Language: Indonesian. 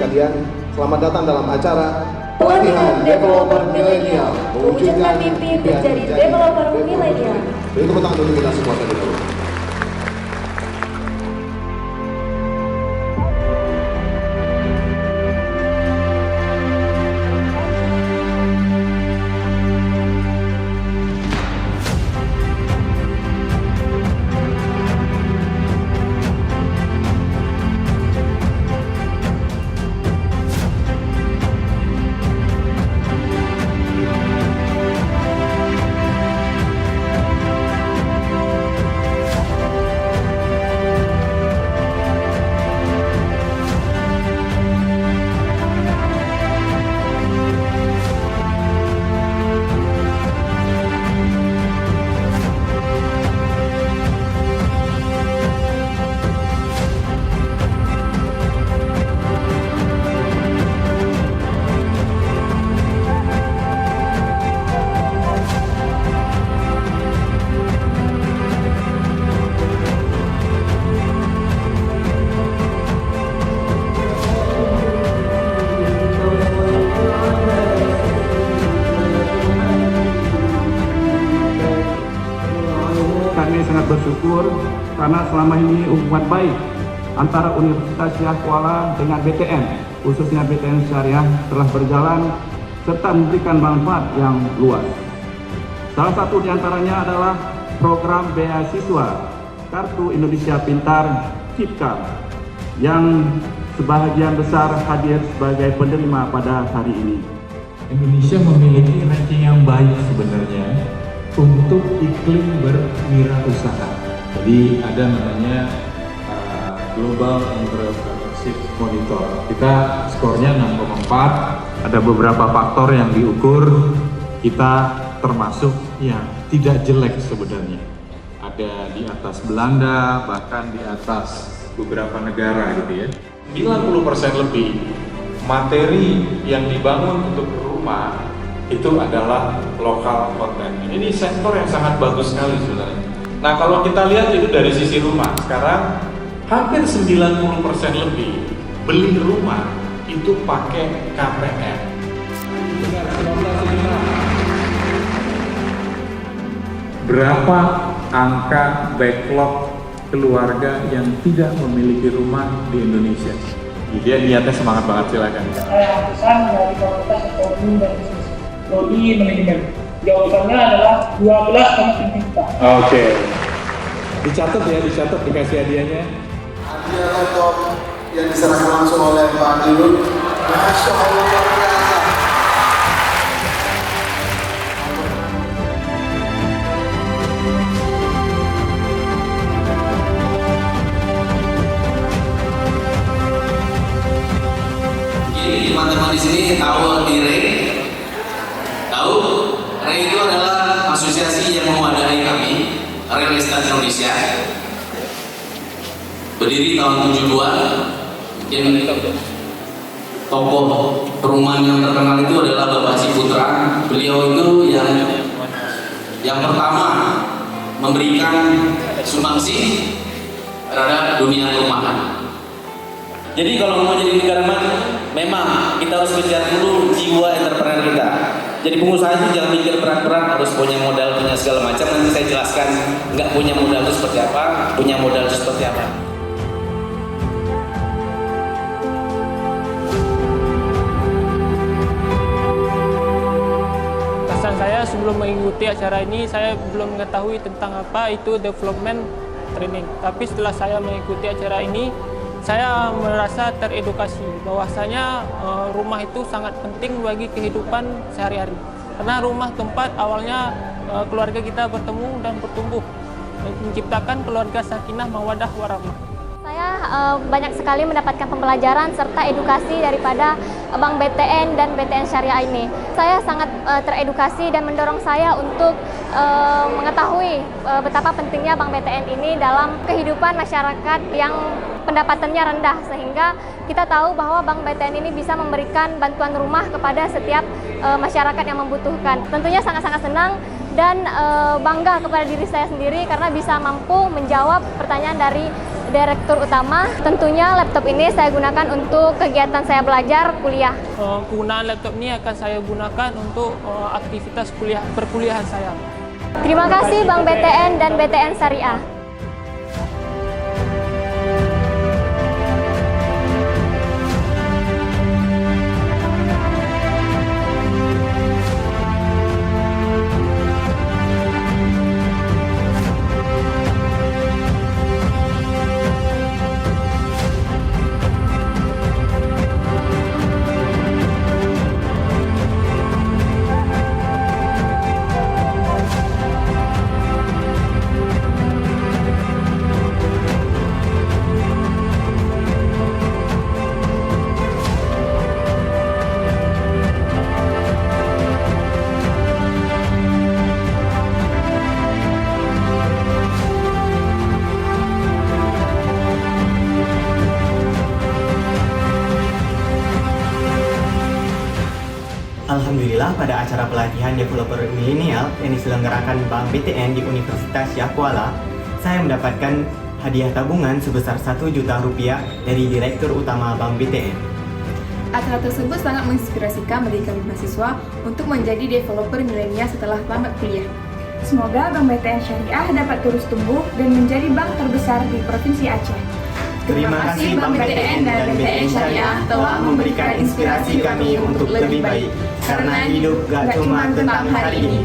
sekalian, selamat datang dalam acara Pelatihan Developer Milenial, mewujudkan mimpi menjadi developer milenial. Beri tepuk tangan untuk kita semua tadi dulu. Kami sangat bersyukur karena selama ini hubungan baik antara Universitas Syariah Kuala dengan BTN, khususnya BTN Syariah, telah berjalan serta memberikan manfaat yang luas. Salah satu di antaranya adalah program beasiswa Kartu Indonesia Pintar CIPKA yang sebagian besar hadir sebagai penerima pada hari ini. Indonesia memiliki ranking yang baik sebenarnya untuk iklim berwirausaha. Jadi ada namanya Global Entrepreneurship Monitor. Kita skornya 6,4. Ada beberapa faktor yang diukur. Kita termasuk yang tidak jelek sebenarnya. Ada di atas Belanda, bahkan di atas beberapa negara gitu ya. 90% lebih materi yang dibangun untuk rumah itu adalah lokal konten. Ini sektor yang sangat bagus sekali sebenarnya. Nah, kalau kita lihat itu dari sisi rumah, sekarang hampir 90% lebih beli rumah itu pakai KPR. Berapa angka backlog keluarga yang tidak memiliki rumah di Indonesia? Dia niatnya semangat banget, silakan. Saya pesan dari komunitas ekonomi dan bisnis prodi manajemen. Jawabannya adalah 12,7 juta. Oke. Dicatat ya, dicatat, dikasih hadiahnya. Hadiah laptop yang diserahkan langsung oleh Pak Dirut. Masya Allah, luar biasa. Jadi teman-teman di sini tahu di REI? Tahu? REI itu adalah asosiasi yang mewadahi kami, Real Estate Indonesia. Berdiri tahun 72. Mungkin tokoh perumahan yang terkenal itu adalah Bapak Ciputra. Beliau itu yang pertama memberikan sumbangsi terhadap dunia perumahan. Jadi kalau mau jadi negara maju, memang kita harus kejar dulu jiwa entrepreneur kita. Jadi pengusaha itu jangan mikir berat-berat, harus punya modal, punya segala macam. Nanti saya jelaskan, nggak punya modal itu seperti apa, punya modal itu seperti apa. Pesan saya sebelum mengikuti acara ini, saya belum mengetahui tentang apa itu development training. Tapi setelah saya mengikuti acara ini, saya merasa teredukasi bahwasanya rumah itu sangat penting bagi kehidupan sehari-hari. Karena rumah tempat awalnya keluarga kita bertemu dan bertumbuh, menciptakan keluarga sakinah mawadah warahmah. Saya banyak sekali mendapatkan pembelajaran serta edukasi daripada Bank BTN dan BTN Syariah ini. Saya sangat teredukasi dan mendorong saya untuk mengetahui betapa pentingnya Bank BTN ini dalam kehidupan masyarakat yang pendapatannya rendah, sehingga kita tahu bahwa Bank BTN ini bisa memberikan bantuan rumah kepada setiap masyarakat yang membutuhkan. Tentunya sangat-sangat senang dan bangga kepada diri saya sendiri karena bisa mampu menjawab pertanyaan dari Direktur Utama. Tentunya laptop ini saya gunakan untuk kegiatan saya belajar kuliah. Penggunaan laptop ini akan saya gunakan untuk aktivitas perkuliahan saya. Terima kasih Bank BTN dan BTN Syariah. Alhamdulillah, pada acara pelatihan developer milenial yang diselenggarakan Bank BTN di Universitas Syah Kuala, saya mendapatkan hadiah tabungan sebesar Rp1 juta dari Direktur Utama Bank BTN. Acara tersebut sangat menginspirasikan bagi kami mahasiswa untuk menjadi developer milenial setelah tamat kuliah. Semoga Bank BTN Syariah dapat terus tumbuh dan menjadi bank terbesar di Provinsi Aceh. Terima kasih Bank BTN dan BTN Syariah telah memberikan inspirasi kami untuk lebih baik, karena hidup gak cuma tentang hari ini.